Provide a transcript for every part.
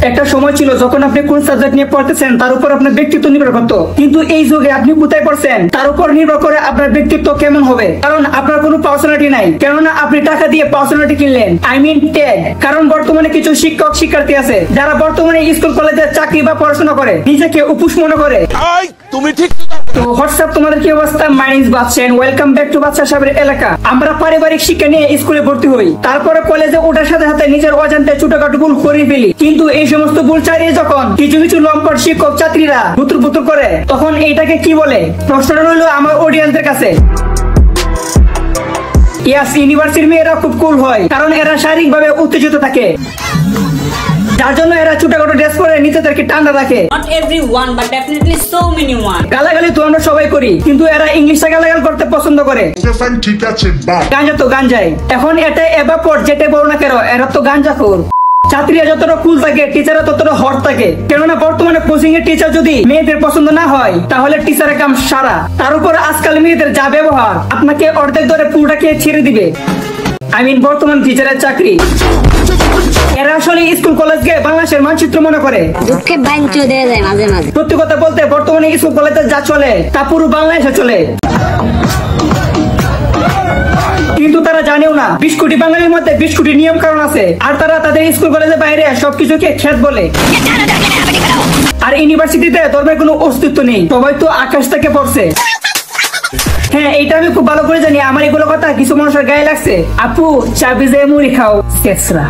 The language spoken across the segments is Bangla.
একটা সময় ছিল যখন আপনি কোন সাবজেক্ট নিয়ে পড়তেছেন তার উপর আপনার ব্যক্তিত্ব নির্ভর করতো, কিন্তু এই যুগে আপনি কোথায় পড়ছেন তার উপর নির্ভর করে আপনার ব্যক্তিত্ব কেমন হবে। কারণ আপনার কোনো পার্সোনালিটি নাই, কেননা আপনি টাকা দিয়ে পার্সোনালিটি কিনলেন, আই মিন ট্যাগ। কারণ বর্তমানে কিছু শিক্ষক শিক্ষার্থী আছে যারা বর্তমানে স্কুল কলেজে চাকরি বা পড়াশোনা করে নিজেকে উপোস মনে করে। তুমি ঠিক তো হোয়াটসঅ্যাপ, তোমাদের কি অবস্থা? My name is Badsha, welcome back to Badsha সাহেবের এলাকা। আমরা পারিবারিক শিক্ষা নিয়ে স্কুলে ভর্তি হই, তারপরে কলেজে ওঠার সাথে সাথে নিজের অজান্তে ছোটখাটো ভুল করে ফেলি। কিন্তু এই সমস্ত ভুল চালিয়ে যখন কিছু কিছু লম্পট শিক্ষক ছাত্রীরা বুতুর বুতুর করে, তখন এইটাকে কি বলে? প্রশ্নটা রইল আমার অডিয়েন্সদের কাছে। ইয়াস, ইউনিভার্সিটির মেয়েরা খুব কুল হয়, কারণ এরা শারীরিকভাবে উত্তেজিত থাকে, যার জন্য এরা ছোটখাটো ড্রেস পরে নিজেদেরকে ঠান্ডা রাখে। Not everyone, but definitely so many one. গালাগালি তো আমরা সবাই করি, কিন্তু এরা ইংলিশে গালাগাল করতে পছন্দ করে। ঠিক আছে, গাঞ্জা তো গাঞ্জাই। এখন এটা এভাপোর যেটা বলো না কেন, এরা তো গাঞ্জাখোর। ছাত্রীরা যতটা কুল থাকে, টিচাররা ততটা হট থাকে। কেননা বর্তমানে কোচিং এর টিচার যদি মেয়েদের পছন্দ না হয়, তাহলে টিচারের কাম সারা। তার উপর আজকাল মেয়েদের যা ব্যবহার, আপনাকে অর্ধেক ধরে পুরোটাকে ছেড়ে দিবে। আই মিন বর্তমান টিচারের চাকরি। এরা আসলে স্কুল কলেজকে বাংলাদেশের মানচিত্র মনে করে। দুঃখে বাঞ্চ দেয়া যায় মাঝে মাঝে। সত্যি কথা বলতে বর্তমানে স্কুল কলেজে যা চলে তা পুরো বাংলাদেশে চলে, কিন্তু তারা জানেও না 20 কোটি বাঙালির মধ্যে 20 কোটি নিয়ম কারণ আছে, আর তারা তাদের স্কুল কলেজের বাইরে সবকিছুকে খেত বলে। আর ইউনিভার্সিটিতে ধর্মের কোনো অস্তিত্ব নেই, সবাই তো আকাশ থেকে পড়ছে। হ্যাঁ, এইটা আমি খুব ভালো করে জানি। আমার এগুলো কথা কিছু মানুষের গায়ে লাগছে। আপু চাবি যে মুড়ি খাও শেষরা।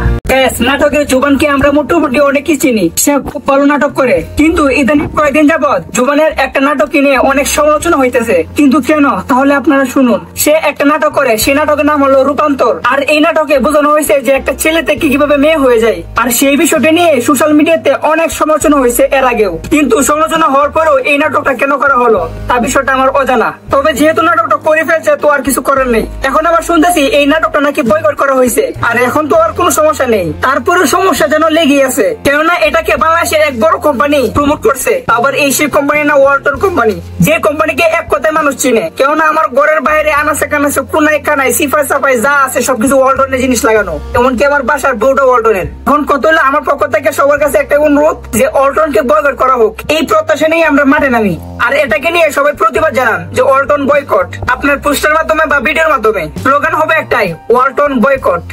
নাটকের জুবানকে আমরা মোটামুটি অনেকই চিনি, সে খুব ভালো নাটক করে। কিন্তু ইদানিং কয়েকদিন যাবৎ জুবানের একটা নাটক নিয়ে অনেক সমালোচনা হইতেছে। কিন্তু কেন? তাহলে আপনারা শুনুন। সে একটা নাটক করে, সেই নাটকের নাম হলো রূপান্তর। আর এই নাটকে বোঝানো হয়েছে যে একটা ছেলে থেকে কিভাবে মেয়ে হয়ে যায়। আর সেই বিষয়টা নিয়ে সোশ্যাল মিডিয়াতে অনেক সমালোচনা হয়েছে এর আগেও। কিন্তু সমালোচনা হওয়ার পরেও এই নাটকটা কেন করা হলো তা বিষয়টা আমার অজানা। তবে যেহেতু নাটকটা করে ফেলছে তো আর কিছু করার নেই। এখন আবার শুনতেছি এই নাটকটা নাকি বয়কট করা হয়েছে, আর এখন তো আর কোনো সমস্যা নেই। তারপরে সমস্যা যেন লেগে আছে, কেননা এটাকে বাংলাদেশের এক বড় কোম্পানি প্রমোট করছে। আবার এই সেই কোম্পানি না ওয়ালটন কোম্পানি, যে কোম্পানিকে এক কথায় মানুষ চিনে। কেননা আমার ঘরের বাইরে আনাচে কানাচে কোনায় কানায় সিফাই সাফাই যা আছে সবকিছু ওয়ালটনের জিনিস লাগানো, এমনকি আমার বাসার বউটা ওয়ালটনের। এখন কত হলো আমার পক্ষ থেকে সবার কাছে একটা অনুরোধ যে ওয়ালটনকে বয়কট করা হোক। এই প্রত্যাশা নিয়ে আমরা মাঠে নামি, আর এটাকে নিয়ে সবাই প্রতিবাদ জানান যে ওয়ালটন বয়কট। আপনার পোস্টার মাধ্যমে বা ভিডিওর মাধ্যমে স্লোগান হবে একটাই, ওয়ালটন বয়কট।